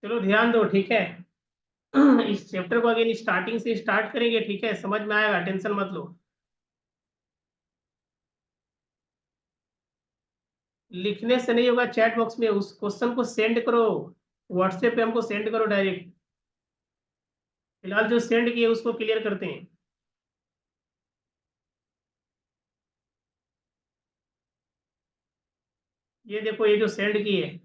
चलो ध्यान दो, ठीक है। इस चैप्टर को अगेन स्टार्टिंग से स्टार्ट करेंगे, ठीक है, समझ में आएगा, टेंशन मत लो। लिखने से नहीं होगा, चैट बॉक्स में उस क्वेश्चन को सेंड करो, व्हाट्सएप पे हमको सेंड करो डायरेक्ट। फिलहाल जो सेंड किए उसको क्लियर करते हैं। ये देखो, ये जो सेंड किए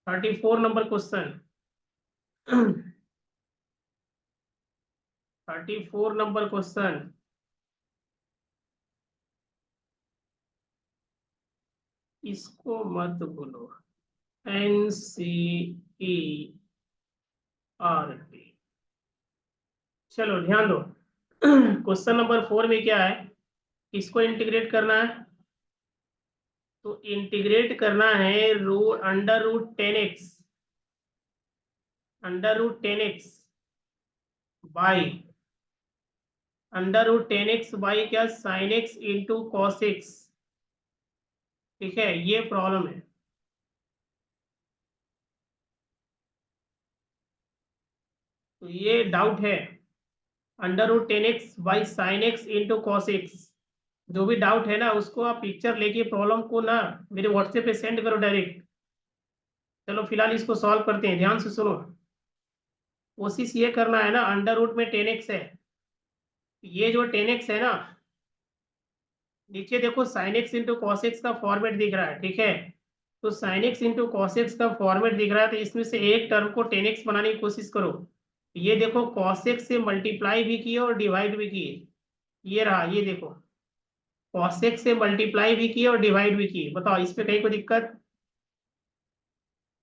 34 नंबर क्वेश्चन। 34 number question. इसको मत भूलो। NCERT। चलो ध्यान दो। क्वेश्चन नंबर 4 में क्या है, इसको इंटीग्रेट करना है। तो इंटीग्रेट करना है under root 10x by under root 10x by क्या, sine x into cos x. ठीक है, ये प्रॉब्लम है। तो ये डाउट है, under root 10x by sine x into cos x. जो भी डाउट है ना, उसको आप पिक्चर लेके प्रॉब्लम को ना मेरे व्हाट्सएप पे सेंड करो डायरेक्ट। चलो फिलहाल इसको सॉल्व करते हैं, ध्यान से सुनो। कोशिश ये करना है ना, अंडर रूट में 10x है, ये जो 10x है ना, नीचे देखो sign x into cos x का फॉर्मेट दिख रहा है, ठीक है। तो sign x into cos x का फॉर्मेट दिख रहा है, तो इसमें से एक टर्म को 10x बनाने की कोशिश करो। ये देखो, कॉस एक्स से मल्टीप्लाई भी किए और डिवाइड भी किए। ये रहा, ये देखो, कॉस एक्स से मल्टीप्लाई भी किए और डिवाइड भी किए। बताओ इस पे कहीं कोई दिक्कत?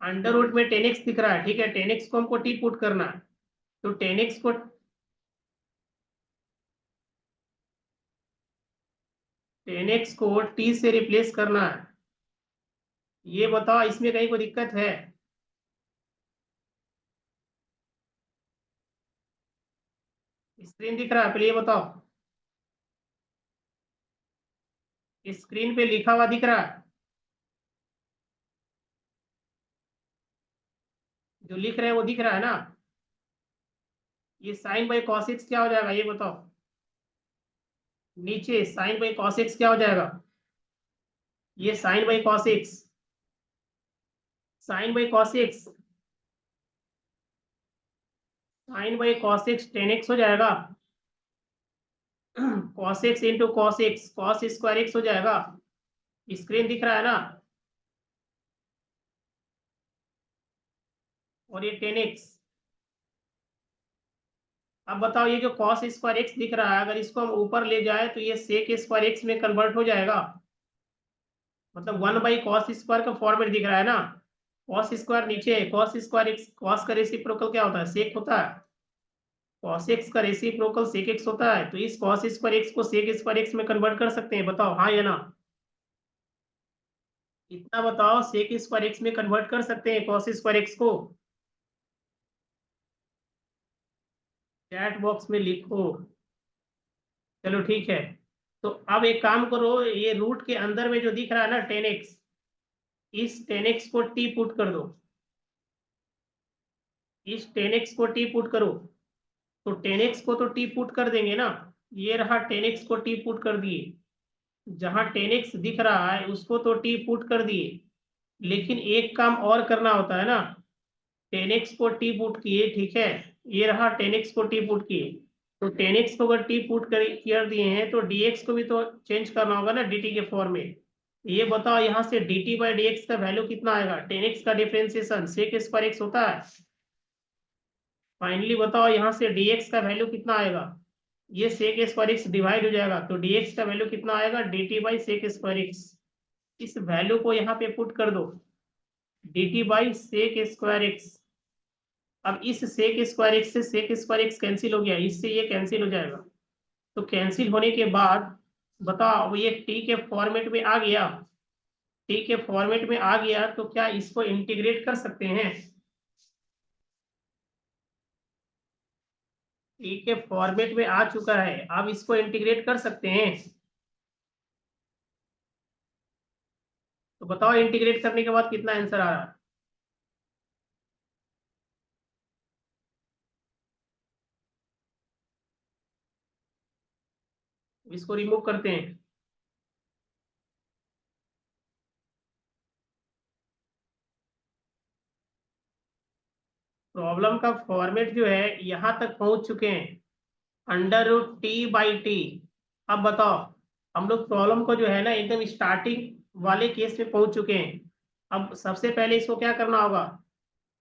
अंडर रूट में 10x दिख रहा है, ठीक है, 10x को हमको टी पुट करना है। तो 10x को टी से रिप्लेस करना है। ये बताओ इसमें कहीं कोई दिक्कत है? स्क्रीन दिख रहा है, पहले ये बताओ, स्क्रीन पे लिखा हुआ दिख रहा है? जो लिख रहे हैं वो दिख रहा है ना? ये साइन बाई कॉस एक्स क्या हो जाएगा, ये बताओ। नीचे साइन बाई कॉस एक्स क्या हो जाएगा? ये sine by cos X, sine by cos X, sine by cos X 10x हो जाएगा। Cos X into cos X, cos square X हो जाएगा। स्क्रीन दिख रहा है ना? और ये 10x। अब बताओ, ये जो कॉस स्क्वायर एक्स दिख रहा है, अगर इसको हम ऊपर ले जाए तो ये सेक स्क्वायर एक्स में कन्वर्ट हो जाएगा। मतलब 1/cos स्क्वायर का फॉर्मेट दिख रहा है ना? कॉस स्क्वायर नीचे है, कॉस स्क्वायर एक्स, कॉस का रेसिप्रोकल क्या होता है, सेक होता है। कॉस एक्स का रेसिप्रोकल सेक एक्स होता है, तो इस कॉस स्क्वायर एक्स को सेक स्क्वायर एक्स में कन्वर्ट कर सकते हैं, बताओ हाँ या ना? इतना बताओ, सेक स्क्वायर एक्स में कन्वर्ट कर सकते हैं कॉस स्क्वायर एक्स को? चैट बॉक्स में लिखो। चलो ठीक है। तो अब एक काम करो, ये रूट के अंदर में जो दिख रहा है ना 10x, इस 10x को टी पुट कर दो। इस 10x को टी पुट करो। तो 10x को तो टी पुट कर देंगे ना। ये रहा, 10x को टी पुट कर दिए। जहां 10x दिख रहा है उसको तो टी पुट कर दिए, लेकिन एक काम और करना होता है ना। 10x को टी पुट किए, ठीक है, ये रहा 10x को टी पुट किए। तो 10x को अगर टी पुट कर दिए हैं तो dx को भी तो चेंज करना होगा ना dt के फॉर्म में। ये बताओ, यहाँ से dt बाई dx का वैल्यू कितना आएगा? 10x का डिफरेंशिएशन सेक स्क्वायर एक्स होता है। फाइनली बताओ, यहाँ से dx का वैल्यू कितना आएगा? ये सेक स्क्वायर एक्स डिवाइड हो जाएगा, तो dx का वैल्यू कितना आएगा? dt by sec square X. इस वैल्यू को यहाँ पे पुट कर दो, dt by sec square X. अब इस सेक स्क्वायर एक्स से सेक स्क्वायर एक्स कैंसिल हो गया, इससे ये कैंसिल हो जाएगा। तो कैंसिल होने के बाद बताओ, ये टी के फॉर्मेट में आ गया। टी के फॉर्मेट में आ गया तो क्या इसको इंटीग्रेट कर सकते हैं? टी के फॉर्मेट में आ चुका है, अब इसको इंटीग्रेट कर सकते हैं। तो बताओ इंटीग्रेट करने के बाद कितना आंसर आ रहा है? इसको रिमूव करते हैं। प्रॉब्लम का फॉर्मेट जो है यहां तक पहुंच चुके हैं, under root T by T. अब बताओ, हम लोग प्रॉब्लम को जो है ना एकदम स्टार्टिंग वाले केस में पहुंच चुके हैं। अब सबसे पहले इसको क्या करना होगा,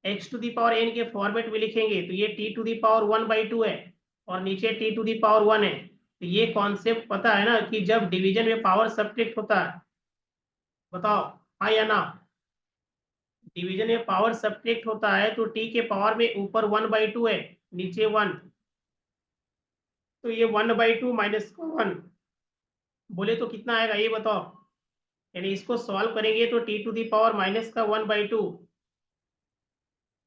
X to the power N के फॉर्मेट में लिखेंगे तो ये टी टू दी पावर 1/2 है, और नीचे टी टू दी पावर 1 है। तो ये कॉन्सेप्ट पता है ना कि जब डिवीजन में पावर सब्ट्रैक्ट होता है, बताओ हाँ या ना। डिवीजन में पावर सब्ट्रैक्ट होता है तो टी के पावर में ऊपर 1/2 है, नीचे 1। तो ये 1/2 माइनस का 1, बोले तो कितना आएगा ये बताओ। यानी इसको सॉल्व करेंगे तो T to the power minus का 1/2।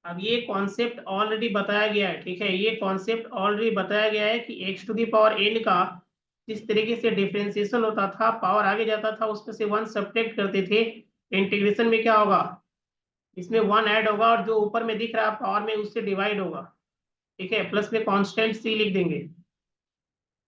अब ये कॉन्सेप्ट ऑलरेडी बताया गया है, ठीक है, ये कॉन्सेप्ट ऑलरेडी बताया गया है कि X to the power N का जिस तरीके से डिफरेंशिएशन होता था, पावर आगे जाता था उसमें से 1 सब्ट्रैक्ट करते थे, इंटीग्रेशन में क्या होगा, इसमें 1 ऐड होगा और जो ऊपर में दिख रहा है पावर में उससे डिवाइड होगा, ठीक है, प्लस में कांस्टेंट सी लिख देंगे।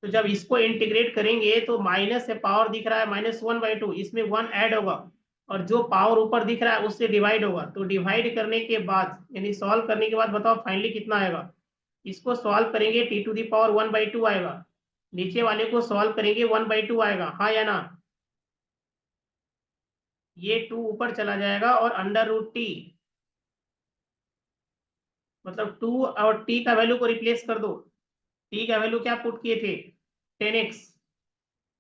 तो जब इसको इंटीग्रेट करेंगे तो माइनस से पावर दिख रहा है -1/2, इसमें 1 ऐड होगा और जो पावर ऊपर दिख रहा है उससे डिवाइड होगा। तो डिवाइड करने के बाद यानी सॉल्व करने के बाद बताओ फाइनली कितना आएगा। इसको सॉल्व करेंगे टी टू दी पावर 1/2 आएगा, नीचे वाले को सॉल्व करेंगे 1/2 आएगा, हाँ या ना। ये 2 ऊपर चला जाएगा और अंडर रूट टी, मतलब 2 और टी का वैल्यू को रिप्लेस कर दो। टी का वैल्यू क्या पुट किए थे, 10x,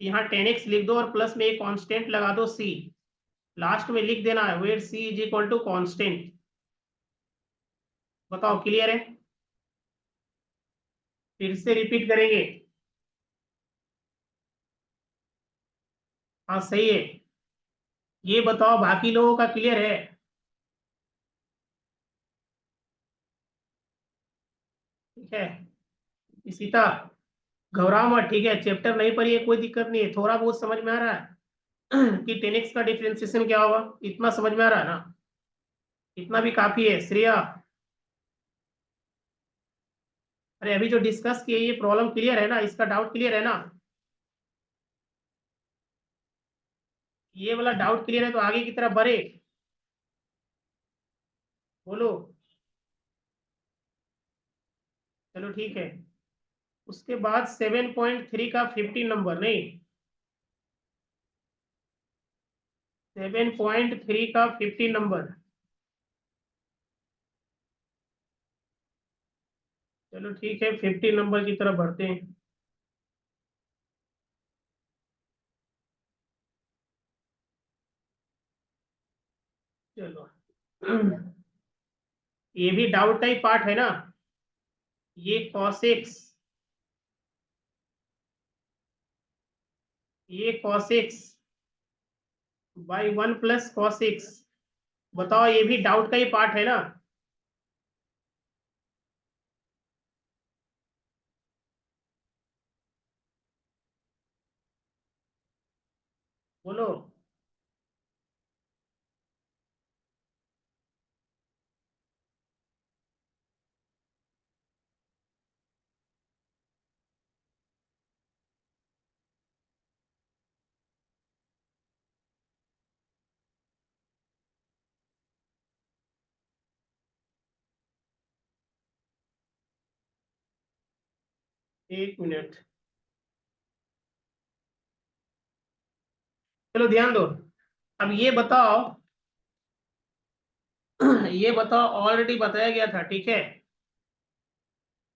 यहाँ 10x लिख दो और प्लस में एक कांस्टेंट लगा दो c, लास्ट में लिख देना है where c is equal to constant. बताओ क्लियर है। फिर से रिपीट करेंगे। हाँ सही है। ये बताओ बाकी लोगों का क्लियर है। ठीक है, इशिता घबराओ मत, ठीक है, चैप्टर नहीं पढ़ी है कोई दिक्कत नहीं है, थोड़ा बहुत समझ में आ रहा है कि 10x का डिफरेंशिएशन क्या होगा, इतना समझ में आ रहा है ना, इतना भी काफी है श्रेया। अरे अभी जो डिस्कस किए ये प्रॉब्लम क्लियर है ना, इसका डाउट क्लियर है ना। ये वाला डाउट क्लियर है तो आगे की तरफ बढ़े, बोलो। चलो ठीक है। उसके बाद 7.3 का 15 नंबर नहीं, 7.3 का 15 नंबर। चलो ठीक है, 15 नंबर की तरफ बढ़ते हैं। चलो ये भी डाउट का ही पार्ट है ना। ये cos x, ये cos x/1 + cos x, बताओ ये भी डाउट का ही पार्ट है ना। बोलो। एक मिनट, चलो ध्यान दो। अब ये बताओ ये बताओ ऑलरेडी बताया गया था, ठीक है।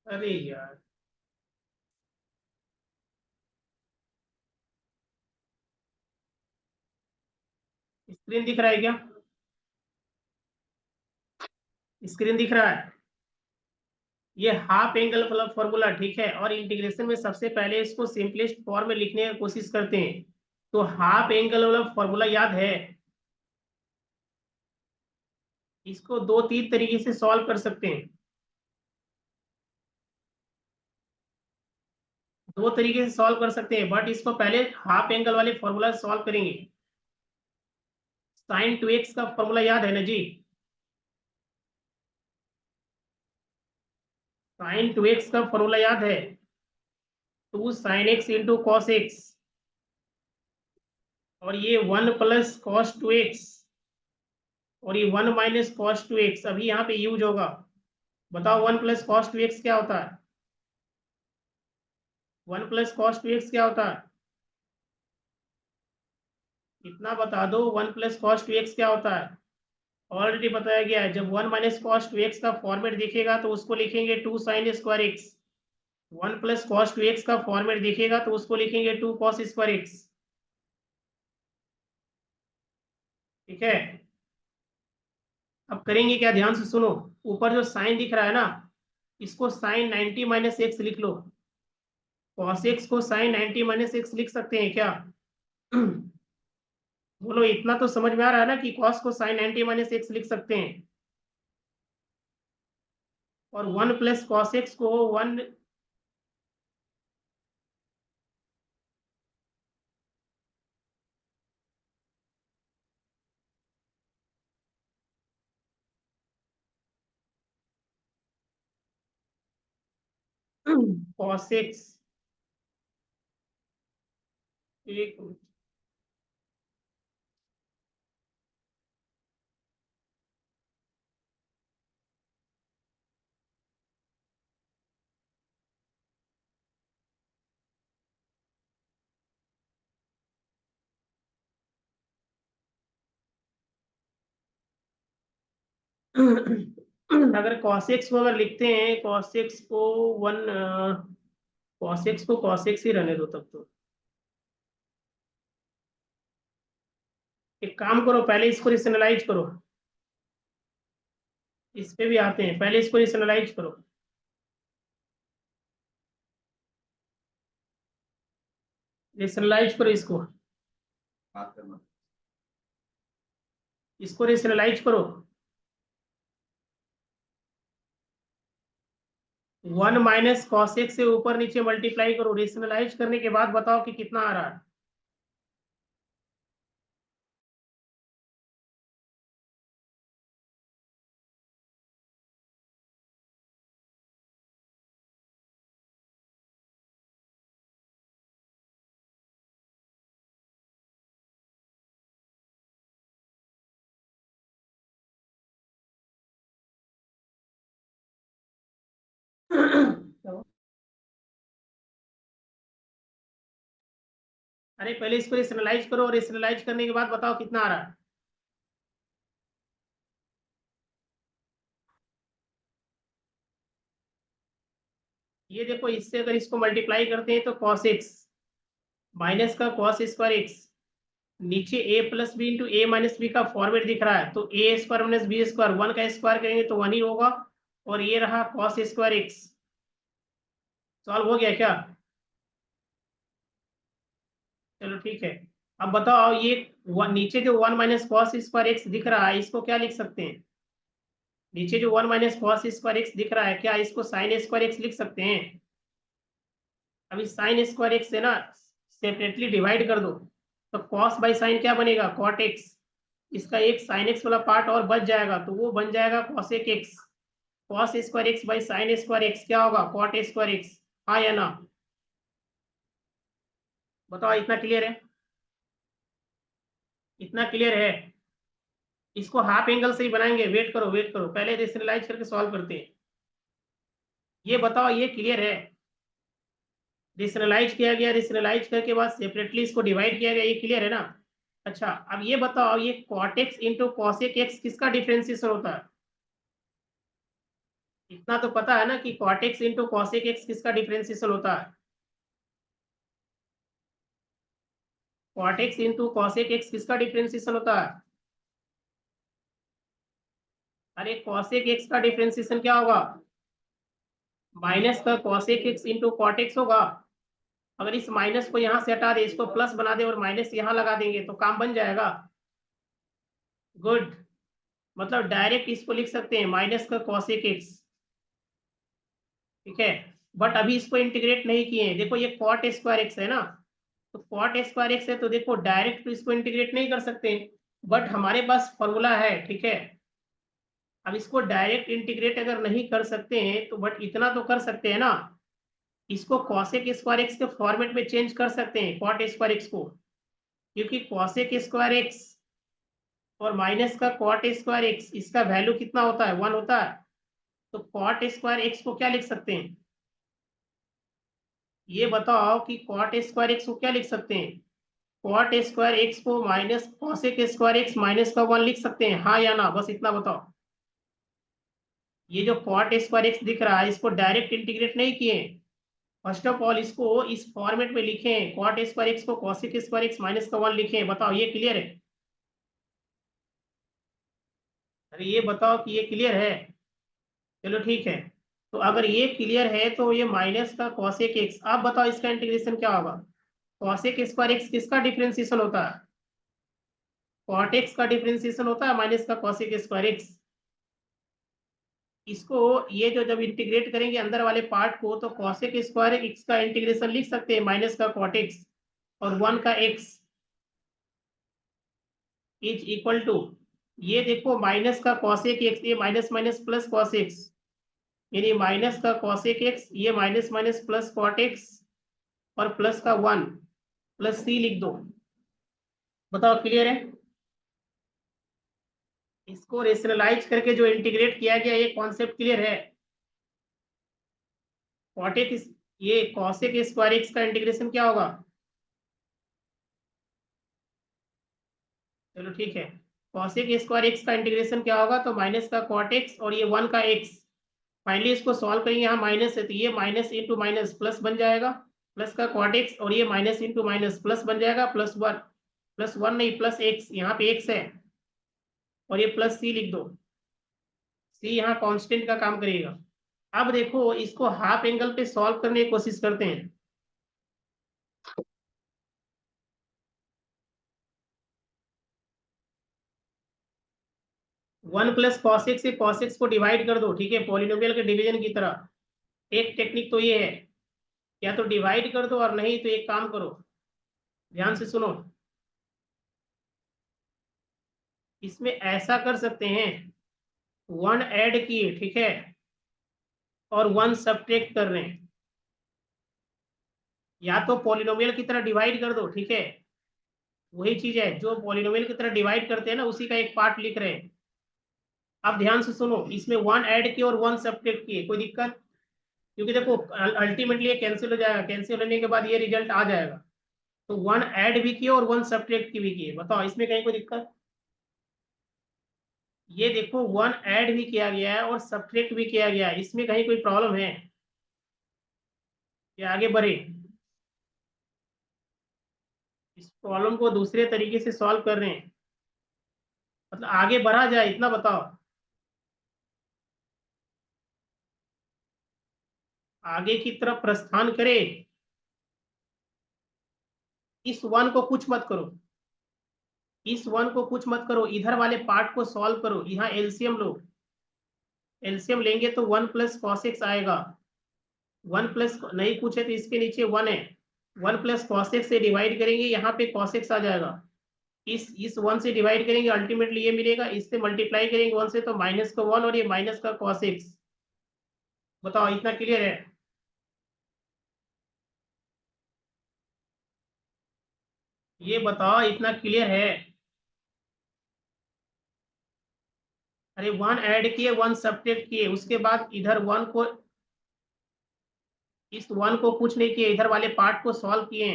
अरे यार, स्क्रीन दिख रहा है क्या, स्क्रीन दिख रहा है। ये हाफ एंगल वाला फॉर्मूला, ठीक है, और इंटीग्रेशन में सबसे पहले इसको सिंपलेस्ट फॉर्म में लिखने की कोशिश करते हैं। तो हाफ एंगल वाला फॉर्मूला याद है, इसको दो तीन तरीके से सॉल्व कर सकते हैं, दो तरीके से सॉल्व कर सकते हैं, बट इसको पहले हाफ एंगल वाले फॉर्मूला से सॉल्व करेंगे। sin 2x का फॉर्मूला याद है ना जी, sin 2x का फॉर्मूला याद है। 2 sin x into cos x, और ये 1 प्लस कॉस 2x, और ये 1 माइनस कॉस 2x अभी यहाँ पे यूज होगा। बताओ 1 प्लस कॉस 2x क्या होता है? 1 प्लस कॉस 2x क्या होता है? इतना बता दो, 1 प्लस कॉस 2x क्या होता है? ऑलरेडी बताया गया है, जब 1 माइनस कॉस 2x का फॉर्मेट दिखेगा तो उसको लिखेंगे 2 sign square x. 1 plus cos 2x का फॉर्मेट दिखेगा तो उसको लिखेंगे 2 कॉस स्क्वायर एक्स। ठीक है, अब करेंगे क्या, ध्यान से सुनो। ऊपर जो साइन दिख रहा है ना, इसको साइन 90 माइनस एक्स लिख लो। कॉस एक्स को साइन 90 माइनस एक्स लिख सकते हैं क्या? बोलो, इतना तो समझ में आ रहा है ना कि कॉस को साइन 90 माइनस एक्स लिख सकते हैं। और 1 प्लस कॉस एक्स को 1 कॉस एक्स, एक मिनट। अगर cos x को अगर लिखते हैं, cos x को 1, cos x को cos x ही रहने दो तब तो। एक काम करो, पहले इसको रेशनलाइज करो। इस पे भी आते हैं, पहले इसको रेशनलाइज करो। रेशनलाइज करो इसको, इसको रेशनलाइज करो। 1 माइनस कॉस एक्स से ऊपर नीचे मल्टीप्लाई करो, रेशनलाइज करने के बाद बताओ कि कितना आ रहा है। अरे पहले इसको रेशनलाइज करो, रेशनलाइज करने के बाद बताओ कितना आ रहा है। ये देखो, इससे अगर इसको मल्टीप्लाई करते हैं तो cos x माइनस का cos स्क्वायर एक्स, नीचे a plus B into A minus B का फॉर्मेट दिख रहा है, तो A square minus B square, 1 का स्क्वायर करेंगे तो 1 ही होगा। और ये रहा cos स्क्वायर एक्स। सॉल्व हो गया क्या? चलो ठीक है। अब बताओ, ये नीचे जो 1 माइनस कॉस स्क्वायर एक्स दिख रहा है, इसको क्या लिख सकते हैं? नीचे जो 1 माइनस कॉस स्क्वायर एक्स दिख रहा है, क्या इसको साइन स्क्वायर एक्स लिख सकते हैं? अभी साइन स्क्वायर एक्स से ना सेपरेटली डिवाइड कर दो, तो कॉस बाई साइन क्या बनेगा? Cot X. इसका एक साइन एक्स वाला पार्ट और बच जाएगा, तो वो बन जाएगा cosec X. Cos square X by sine square X क्या होगा? Cot square X. हाँ या ना? बताओ, इतना क्लियर है? इतना क्लियर है? इसको हाफ एंगल से ही बनाएंगे, वेट करो वेट करो, पहले रेशनलाइज करके सॉल्व करते हैं। ये बताओ, ये क्लियर है? रेशनलाइज किया गया, रेशनलाइज करके बाद सेपरेटली इसको डिवाइड किया गया, ये क्लियर है ना? अच्छा, अब ये बताओ, ये cot x into cosec x किसका डिफरेंशिएशन होता है? इतना तो पता है ना कि cot x into cosec x किसका डिफरेंशिएशन होता है? cot x into cosec x किसका डिफरेंशिएशन होता है? अरे कॉसेक एक्स का डिफरेंशिएशन क्या होगा? माइनस का cosec X into cot X होगा। अगर इस माइनस को यहाँ से हटा दे, इसको प्लस बना दे और माइनस यहाँ लगा देंगे तो काम बन जाएगा। गुड, मतलब डायरेक्ट इसको लिख सकते हैं माइनस का कॉसेक एक्स। ठीक है, बट अभी इसको इंटीग्रेट नहीं किए हैं। देखो, ये कॉट स्क्वायर एक्स है ना, तो कॉट स्क्वायर एक्स है, तो देखो डायरेक्ट तो इसको इंटीग्रेट नहीं कर सकते, बट हमारे पास फॉर्मूला है। ठीक है, अब इसको डायरेक्ट इंटीग्रेट अगर नहीं कर सकते हैं तो बट इतना तो कर सकते हैं ना, इसको कॉसेक स्क्वायर एक्स के फॉर्मेट में चेंज कर सकते हैं कॉट स्क्वायर एक्स को, क्योंकि कॉसेक स्क्वायर एक्स और माइनस का कॉट स्क्वायर एक्स, इसका वैल्यू कितना होता है, 1 होता है। तो कॉट स्क्वायर एक्स को क्या लिख सकते हैं, ये बताओ कि कॉट स्क्वायर एक्स को क्या लिख सकते हैं। कॉट स्क्वायर एक्स को minus cosec square x minus का 1 लिख सकते हैं, हाँ या ना, बस इतना बताओ। ये जो कॉट स्क्वायर एक्स दिख रहा है इसको डायरेक्ट इंटीग्रेट नहीं किए, फर्स्ट ऑफ ऑल इसको इस फॉर्मेट में लिखे, कॉट स्क्वायर एक्स को कॉसेक स्क्वायर एक्स माइनस का 1 लिखे। बताओ ये क्लियर है। अरे ये बताओ कि ये क्लियर है। चलो ठीक है, तो अगर ये क्लियर है तो ये माइनस का कॉसेक एक्स, आप बताओ इसका इंटीग्रेशन क्या होगा। कॉसेक स्क्वायर एक्स किसका डिफरेंशिएशन होता है, कॉट एक्स का डिफरेंशिएशन होता है माइनस का कॉसेक स्क्वायर एक्स। इसको ये जो जब इंटीग्रेट करेंगे अंदर वाले पार्ट को, तो कॉसेक स्क्वायर एक्स का इंटीग्रेशन लिख सकते हैं माइनस का कॉट एक्स और 1 का एक्स इज इक्वल टू, ये देखो माइनस का कॉसेक एक्स, ये minus minus plus cos X, यानी माइनस का कॉसेक एक्स, ये minus minus plus cot X और प्लस का 1 प्लस सी लिख दो। बताओ क्लियर है। इसको रेशनलाइज करके जो इंटीग्रेट किया गया, ये कॉन्सेप्ट क्लियर है। कॉटेक, ये कॉसेक स्क्वायर एक्स का इंटीग्रेशन क्या होगा। चलो ठीक है, कॉसेक स्क्वायर एक्स का इंटीग्रेशन क्या होगा, तो माइनस का कॉट एक्स और ये 1 का एक्स। फाइनली इसको सॉल्व करेंगे, यहाँ माइनस है तो ये माइनस इंटू माइनस प्लस बन जाएगा, प्लस का कॉट एक्स और ये माइनस इंटू माइनस प्लस बन जाएगा, प्लस वन नहीं प्लस एक्स, यहाँ पे एक्स है और ये प्लस सी लिख दो। सी यहाँ कांस्टेंट का काम करेगा। अब देखो इसको हाफ एंगल पे सॉल्व करने की कोशिश करते हैं। 1 प्लस कॉसेक से कॉसेक्स को डिवाइड कर दो, ठीक है, पॉलिनोमियल के डिवीजन की तरह। एक टेक्निक तो ये है, या तो डिवाइड कर दो और नहीं तो एक काम करो, ध्यान से सुनो। इसमें ऐसा कर सकते हैं, 1 ऐड किए, ठीक है, और 1 सब्ट्रैक्ट कर रहे हैं। या तो पॉलिनोमियल की तरह डिवाइड कर दो, ठीक है, वही चीज है जो पॉलिनोमियल की तरह डिवाइड करते हैं ना, उसी का एक पार्ट लिख रहे हैं। अब ध्यान से सुनो, इसमें 1 ऐड किए और 1 सब्ट्रैक्ट किए, कोई दिक्कत, क्योंकि देखो अल्टीमेटली ये कैंसिल हो जाएगा, कैंसिल होने के बाद ये रिजल्ट आ जाएगा। तो 1 ऐड भी किए और 1 सब्ट्रैक्ट की भी किए, बताओ इसमें कहीं कोई दिक्कत। ये देखो 1 ऐड भी किया गया है और सब्ट्रैक्ट भी किया गया है, इसमें कहीं कोई प्रॉब्लम है, ये आगे बढ़े। इस प्रॉब्लम को दूसरे तरीके से सॉल्व कर रहे हैं, मतलब आगे बढ़ा जाए, इतना बताओ। आगे की तरफ प्रस्थान करे, इस 1 को कुछ मत करो, इस 1 को कुछ मत करो, इधर वाले पार्ट को सॉल्व करो, यहाँ एलसीएम लो। एलसीएम लेंगे तो 1 प्लस कॉस एक्स आएगा, 1 प्लस नहीं कुछ है तो इसके नीचे 1 है, 1 प्लस कॉस एक्स से डिवाइड करेंगे, यहाँ पे कॉस एक्स आ जाएगा। इस 1 से डिवाइड करेंगे, अल्टीमेटली ये मिलेगा, इससे मल्टीप्लाई करेंगे 1 से तो माइनस का 1 और ये माइनस का कॉस एक्स। बताओ इतना क्लियर है। ये बताओ इतना क्लियर है। अरे 1 ऐड किए 1 सब्ट्रैक्ट किए, उसके बाद इधर 1 को, इस 1 को कुछ नहीं किए, इधर वाले पार्ट को सॉल्व किए।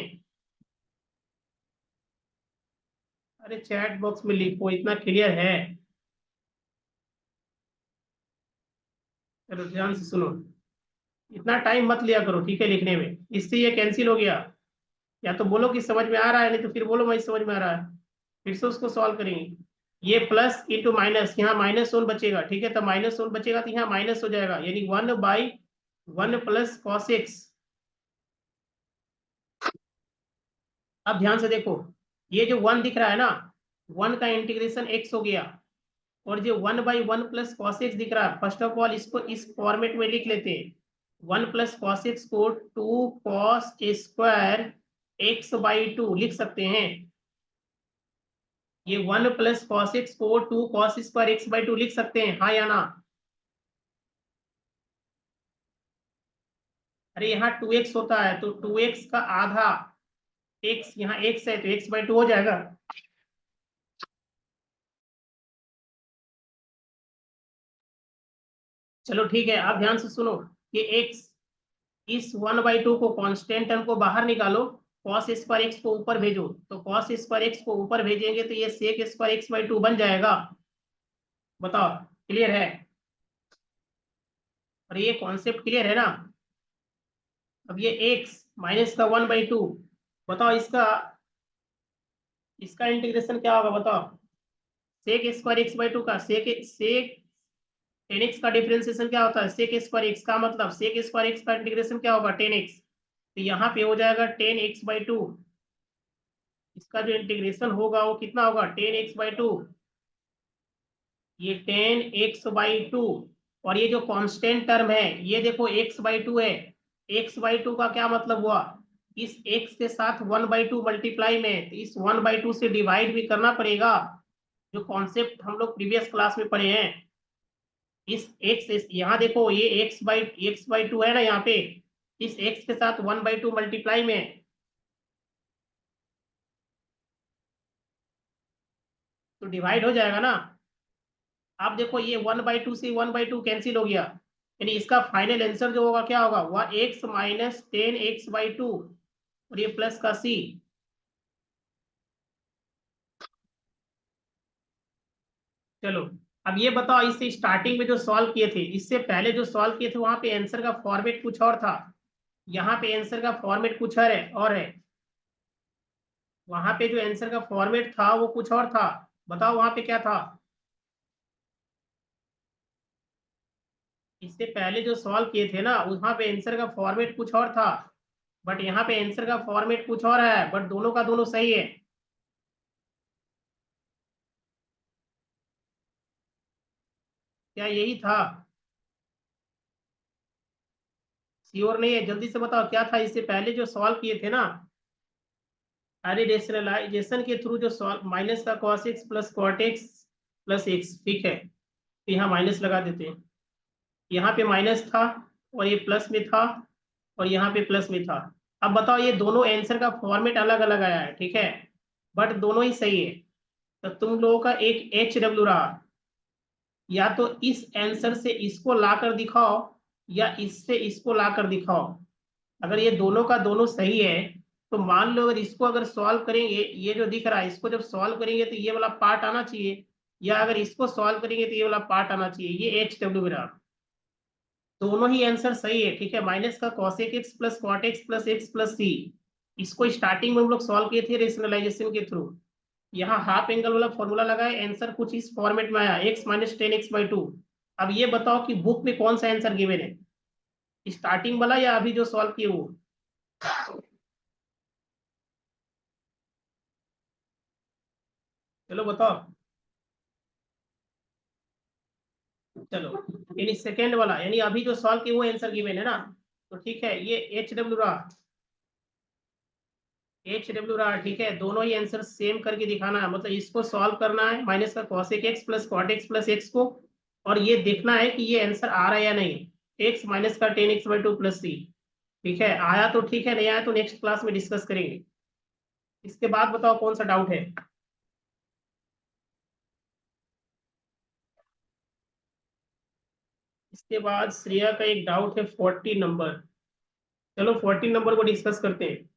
अरे चैट बॉक्स में लिखो, इतना क्लियर है। चलो ध्यान से सुनो, इतना टाइम मत लिया करो, ठीक है, लिखने में, इससे ये कैंसिल हो गया। या तो बोलो कि समझ में आ रहा है, नहीं तो फिर बोलो मैं समझ में आ रहा है, फिर से उसको सॉल्व करेंगे। ये प्लस इंटू माइनस, यहाँ माइनस 1 बचेगा, ठीक है, तो माइनस 1 बचेगा तो यहाँ माइनस हो जाएगा, यानी 1/1 प्लस कॉस एक्स। अब ध्यान से देखो, ये जो 1 दिख रहा है ना, 1 का इंटीग्रेशन x हो गया, और जो 1/1 प्लस कॉस एक्स दिख रहा है, फर्स्ट ऑफ ऑल इसको इस फॉर्मेट में लिख लेते हैं। 1 प्लस कॉस एक्स को 2 कॉस स्क्वायर x/2 लिख सकते हैं। ये 1 प्लस कॉस एक्स को 2 कॉस स्क्वायर x/2 लिख सकते हैं, हाँ या ना। अरे यहाँ 2x होता है तो 2x का आधा, x यहाँ x है तो x/2 हो जाएगा। चलो ठीक है, आप ध्यान से सुनो। ये x, इस 1/2 को कांस्टेंट टर्म को बाहर निकालो, cos स्क्वायर x को ऊपर भेजो, तो cos स्क्वायर x को ऊपर भेजेंगे तो ये sec स्क्वायर x/2 बन जाएगा। बताओ, क्लियर है? और ये कॉन्सेप्ट क्लियर है ना? अब ये x माइनस का 1/2, बताओ इसका इसका इंटीग्रेशन क्या होगा बताओ? sec स्क्वायर x/2 का sec tan x का डिफरेंशिएशन क्या होता है? sec स्क्वायर x का मतलब sec स्क्वायर x का इंटीग्रेशन क्या होगा? tan x। तो यहाँ पे हो जाएगा tan x/2, इसका जो इंटीग्रेशन होगा वो कितना होगा? tan x/2, ये tan x/2, और ये जो कांस्टेंट टर्म है ये देखो x/2 है। x/2 का क्या मतलब हुआ? इस x के साथ 1/2 मल्टीप्लाई में, तो इस 1/2 से डिवाइड भी करना पड़ेगा, जो कॉन्सेप्ट हम लोग प्रीवियस क्लास में पढ़े हैं। इस x, यहाँ देखो ये x/2 है ना यहाँ पे, इस x के साथ 1/2 मल्टीप्लाई में, तो डिवाइड हो जाएगा ना। आप देखो ये 1/2 से 1/2 कैंसिल हो गया, यानी इसका फाइनल आंसर जो होगा क्या होगा? वह x माइनस 10x/2, और ये प्लस का c। चलो, अब ये बताओ, इससे स्टार्टिंग में जो सॉल्व किए थे, इससे पहले जो सॉल्व किए थे वहां पे आंसर का फॉर्मेट कुछ और था, यहाँ पे आंसर का फॉर्मेट कुछ और है। वहां पे जो आंसर का फॉर्मेट था वो कुछ और था, बताओ वहां पे क्या था? इससे पहले जो सॉल्व किए थे ना, वहां पे आंसर का फॉर्मेट कुछ और था, बट यहाँ पे आंसर का फॉर्मेट कुछ और है, बट दोनों का दोनों सही है। क्या यही था? श्योर नहीं है? जल्दी से बताओ क्या था इससे पहले जो सॉल्व किए थे ना, अरे रेशनलाइजेशन के थ्रू जो सॉल्व, माइनस का cos x plus cot x plus x, ठीक है, तो यहाँ माइनस लगा देते हैं। यहाँ पे माइनस था और ये प्लस में था, और यहाँ पे प्लस में था। अब बताओ, ये दोनों आंसर का फॉर्मेट अलग अलग आया है, ठीक है, बट दोनों ही सही है। तो तुम लोगों का एक HW रहा, या तो इस आंसर से इसको लाकर दिखाओ, या इससे इसको लाकर दिखाओ। अगर ये दोनों का दोनों सही है, तो मान लो अगर इसको अगर सॉल्व करेंगे, ये जो दिख रहा है इसको जब सॉल्व करेंगे तो ये वाला पार्ट आना चाहिए, या अगर इसको सॉल्व करेंगे तो ये वाला पार्ट आना चाहिए, ये HW रहा। दोनों ही आंसर सही है, ठीक है। माइनस का cosec x plus cot x plus x plus c, इसको स्टार्टिंग में हम लोग सॉल्व किए थे रेशनलाइजेशन के थ्रू। यहाँ हाफ एंगल वाला फॉर्मूला लगाए, आंसर कुछ इस फॉर्मेट में आया, x माइनस 10x/2। अब ये बताओ कि बुक में कौन सा आंसर गिवन है, स्टार्टिंग वाला या अभी जो सॉल्व किए वो? चलो बताओ। चलो, यानी सेकेंड वाला, यानी अभी जो सॉल्व किए वो आंसर गिवन है ना, तो ठीक है, ये HW रहा, HW रहा, ठीक है। दोनों ही आंसर सेम करके दिखाना है, मतलब इसको सॉल्व करना है, माइनस का cosec x plus cot x plus x को, और ये देखना है कि ये आंसर आ रहा है या नहीं, x माइनस का 10x/2 प्लस c। ठीक है, आया तो ठीक है, नहीं आया तो नेक्स्ट क्लास में डिस्कस करेंगे। इसके बाद बताओ कौन सा डाउट है? इसके बाद श्रेया का एक डाउट है 40 नंबर। चलो 40 नंबर को डिस्कस करते हैं।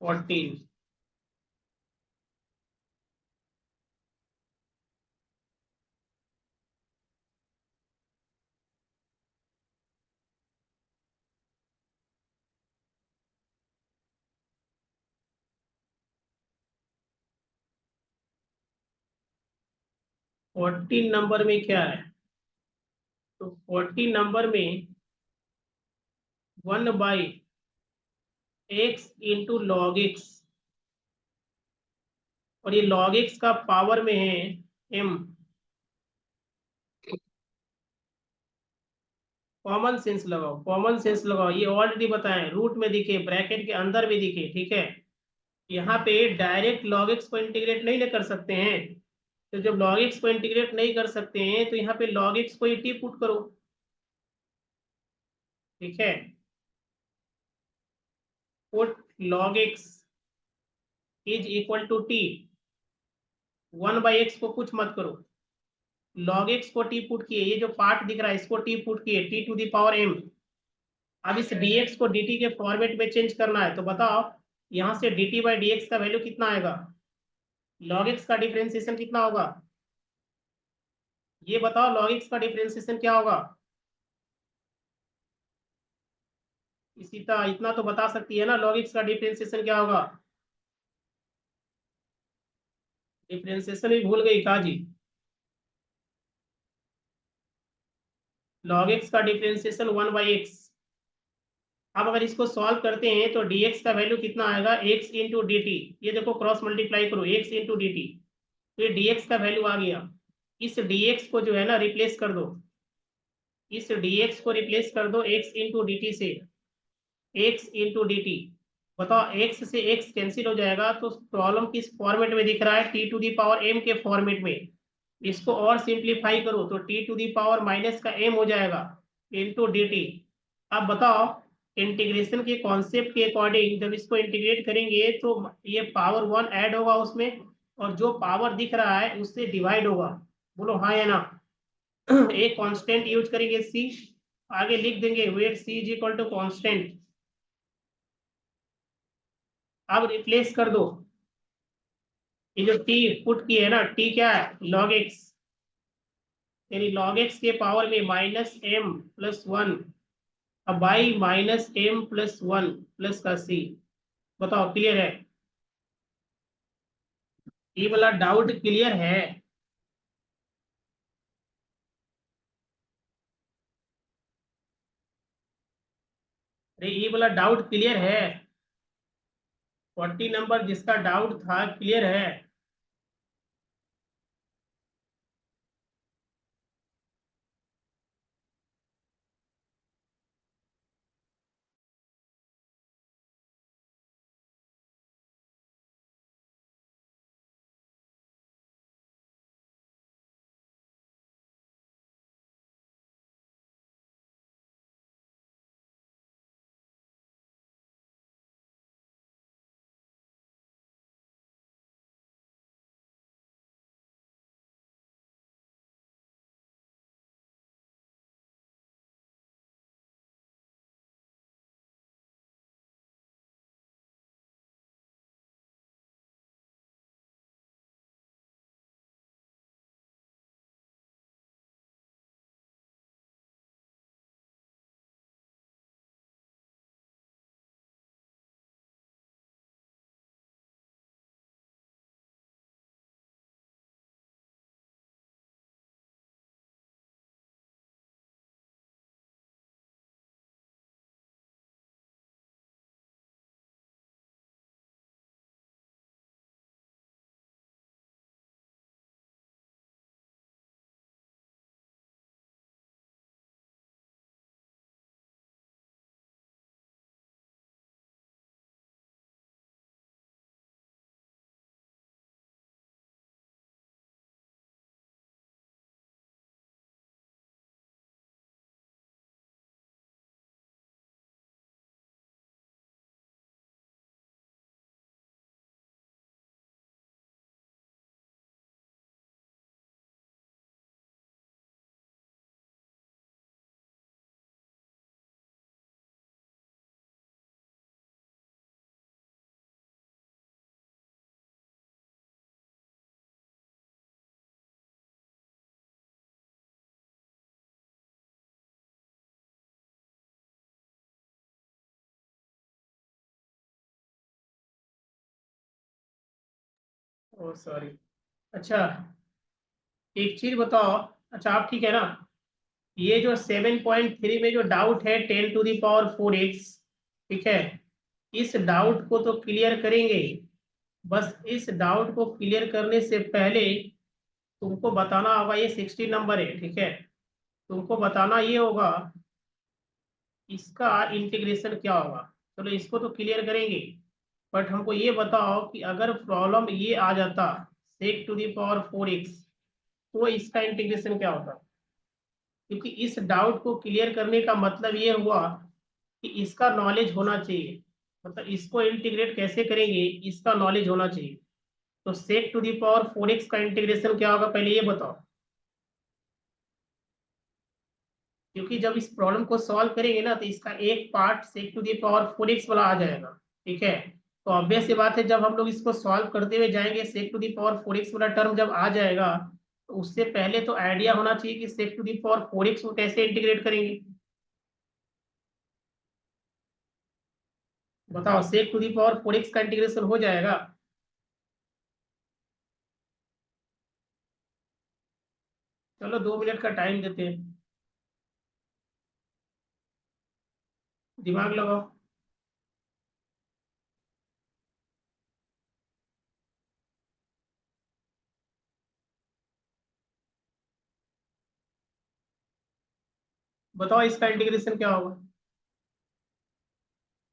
14। 14 नंबर में क्या है? तो 14 नंबर में 1/x × log x, और ये log x का पावर में है m। कॉमन सेंस लगाओ, कॉमन सेंस लगाओ, ये ऑलरेडी बताएं, रूट में दिखे, ब्रैकेट के अंदर भी दिखे, ठीक है। यहाँ पे डायरेक्ट log x को इंटीग्रेट नहीं कर सकते हैं, तो जब log x को इंटीग्रेट नहीं कर सकते हैं तो यहाँ पे log x को ही t पुट करो, ठीक है। Put log x is equal to T, 1/x को कुछ मत करो, log x को t पुट किए, ये जो पार्ट दिख रहा है इसको t पुट किए, t to the power m। अब इस dx को dt के फॉर्मेट में चेंज करना है, तो बताओ यहाँ से dt बाई dx का वैल्यू कितना आएगा, log x का डिफरेंशिएशन कितना होगा, ये बताओ log x का डिफरेंशिएशन क्या होगा। इसी तरह इतना तो बता सकती है ना, log x का डिफरेंशिएशन क्या होगा। डिफरेंशिएशन भी भूल गई का जी। log x का डिफरेंशिएशन 1/x। अब अगर इसको सॉल्व करते हैं तो dx का वैल्यू कितना आएगा, x इंटू डी टी। ये देखो क्रॉस मल्टीप्लाई करो, x इंटू डी टी, तो ये dx का वैल्यू आ गया। इस dx को जो है ना रिप्लेस कर दो, इस dx को रिप्लेस कर दो x इंटू डी टी से, x इंटू डी टी। बताओ x से x कैंसिल हो जाएगा, तो प्रॉब्लम किस फॉर्मेट में दिख रहा है, t to the power m के फॉर्मेट में। इसको और सिंप्लीफाई करो तो t to the power minus का m हो जाएगा इंटू डी टी। अब बताओ इंटीग्रेशन के कॉन्सेप्ट के अकॉर्डिंग जब इसको इंटीग्रेट करेंगे तो ये पावर 1 ऐड होगा उसमें, और जो पावर दिख रहा है उससे डिवाइड होगा। बोलो हाँ या ना। एक कांस्टेंट यूज करेंगे c, आगे लिख देंगे where c is equal to constant. अब रिप्लेस कर दो, ये जो t पुट की है ना, t क्या है log x, यानी log x के पावर में माइनस m प्लस 1, अब by minus m plus 1 plus का c। बताओ क्लियर है, ये वाला डाउट क्लियर है। अरे ये वाला डाउट क्लियर है, 40 नंबर जिसका डाउट था क्लियर है। ओ सॉरी। अच्छा एक चीज बताओ, अच्छा आप ठीक है ना, ये जो 7.3 में जो डाउट है 10⁴x, ठीक है, इस डाउट को तो क्लियर करेंगे ही। बस इस डाउट को क्लियर करने से पहले तुमको बताना होगा, ये 60 नंबर है, ठीक है, तुमको बताना ये होगा इसका इंटीग्रेशन क्या होगा। चलो इसको तो क्लियर करेंगे, बट हमको ये बताओ कि अगर प्रॉब्लम ये आ जाता सेक टू दी पावर 4x, तो इसका इंटीग्रेशन क्या होता? क्योंकि इस डाउट को क्लियर करने का मतलब ये हुआ कि इसका नॉलेज होना चाहिए, मतलब इसको इंटीग्रेट कैसे करेंगे इसका नॉलेज होना चाहिए। तो सेक टू दी पावर 4x का इंटीग्रेशन क्या होगा पहले ये बताओ, क्योंकि जब इस प्रॉब्लम को सॉल्व करेंगे ना तो इसका एक part sec to the power 4x वाला आ जाएगा। ठीक है, तो ऑब्वियस सी बात है जब हम लोग इसको सॉल्व करते हुए जाएंगे सेक टू दी पावर 4x वाला टर्म जब आ जाएगा, तो उससे पहले तो आइडिया होना चाहिए कि सेक टू दी पावर 4x को कैसे इंटीग्रेट करेंगे। बताओ, सेक टू दी पावर 4x का इंटीग्रेशन हो जाएगा? चलो 2 मिनट का टाइम देते हैं, दिमाग लगाओ। बताओ इसका इंटीग्रेशन क्या होगा?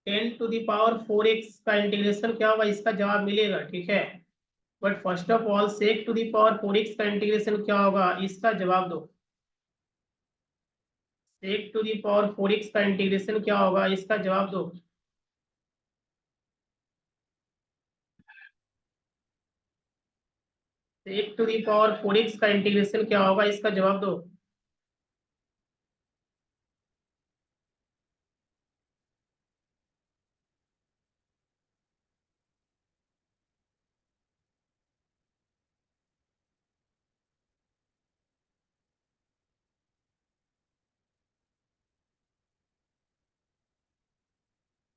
10 टू दी पावर 4x का इंटीग्रेशन क्या होगा, इसका जवाब मिलेगा। ठीक है, but first of all sec to the power 4x का इंटीग्रेशन क्या होगा इसका जवाब दो। सेक टू दी पावर 4x का इंटीग्रेशन क्या होगा इसका जवाब दो। सेक टू दी पावर 4x का इंटीग्रेशन क्या होगा इसका जवाब दो।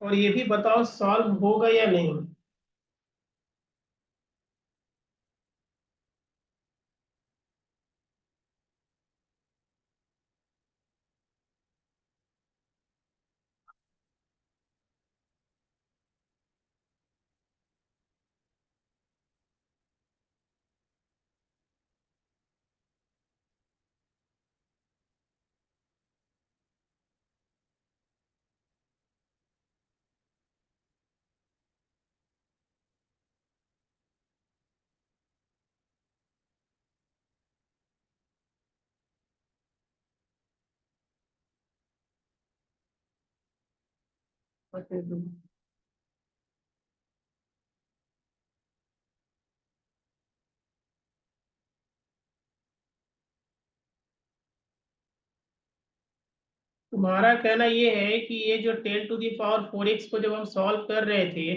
और ये भी बताओ सॉल्व होगा या नहीं। तुम्हारा कहना ये है कि ये जो 10 टू दी पावर 4x को जब हम सॉल्व कर रहे थे,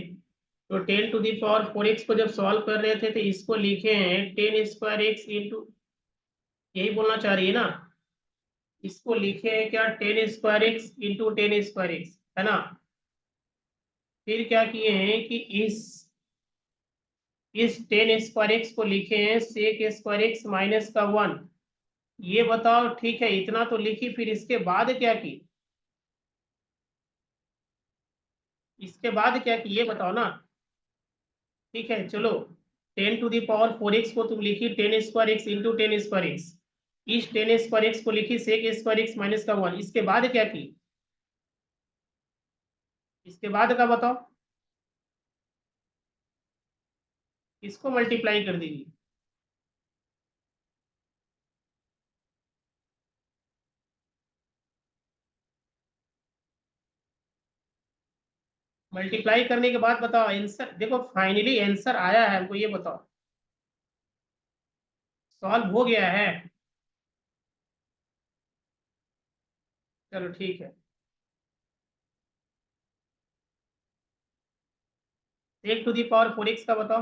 तो 10 टू दी पावर 4x को जब सॉल्व कर रहे थे तो इसको लिखे हैं 10 स्क्वायर x इंटू, यही बोलना चाह रही है ना? इसको लिखे हैं क्या 10 square x into 10 square x, है ना? फिर क्या किए हैं कि इस 10 स्क्वायर x को लिखे हैं sec स्क्वायर x - 1। ये बताओ, ठीक है इतना तो लिखी, फिर इसके बाद क्या की? इसके बाद क्या की ये बताओ ना। ठीक है चलो, 10 टू दी पावर 4x को तुम लिखी 10 square x into 10 square x, इस 10 स्क्वायर x को लिखी sec स्क्वायर x - 1। इसके बाद क्या की? इसके बाद का बताओ। इसको मल्टीप्लाई कर दीजिए। मल्टीप्लाई करने के बाद बताओ आंसर, देखो फाइनली आंसर आया है हमको, ये बताओ सॉल्व हो गया है? चलो ठीक है। sec to the power 4x का बताओ।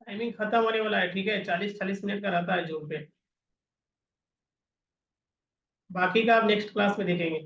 टाइमिंग खत्म होने वाला है, ठीक है 40-40 मिनट का रहता है जूम पे। बाकी का आप नेक्स्ट क्लास में देखेंगे।